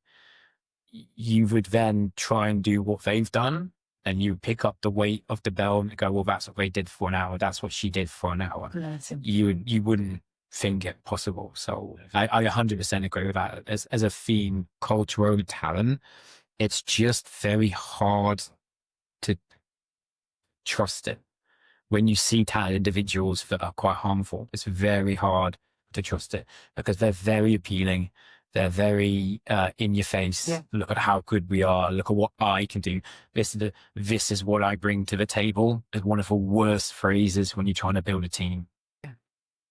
You would then try and do what they've done, and you pick up the weight of the bell and go, well, that's what they did for an hour. That's what she did for an hour. You wouldn't think it possible. So I 100% agree with that. As a theme, cultural talent, it's just very hard to trust it. When you see talented individuals that are quite harmful, it's very hard to trust it, because they're very appealing. They're very in your face. Yeah. Look at how good we are. Look at what I can do. This is what I bring to the table. Is one of the worst phrases when you're trying to build a team. Yeah.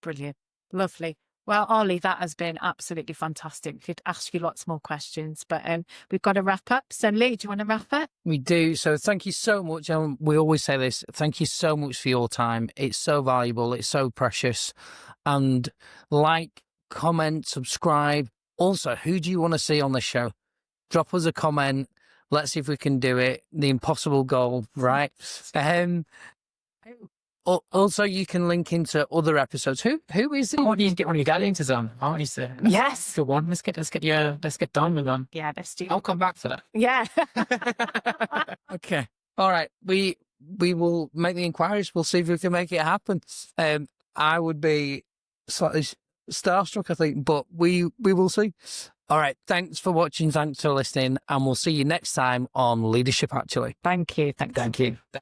Brilliant. Lovely. Well, Ollie, that has been absolutely fantastic. We could ask you lots more questions, but we've got to wrap up. So, Lee, do you want to wrap up? We do. So thank you so much. We always say this. Thank you so much for your time. It's so valuable. It's so precious. And like, comment, subscribe. Also, who do you want to see on the show? Drop us a comment. Let's see if we can do it. The impossible goal, right? Also, you can link into other episodes. Who is it? I want you to get one of your galleons on. I want you to. Yes. Good one. Let's get done with them. Yeah, let's do. I'll come back for that. Yeah. Okay. All right. We will make the inquiries. We'll see if we can make it happen. I would be slightly starstruck, I think, but we will see. All right. Thanks for watching. Thanks for listening. And we'll see you next time on Leadership Actually. Thank you. Thanks. Thank you.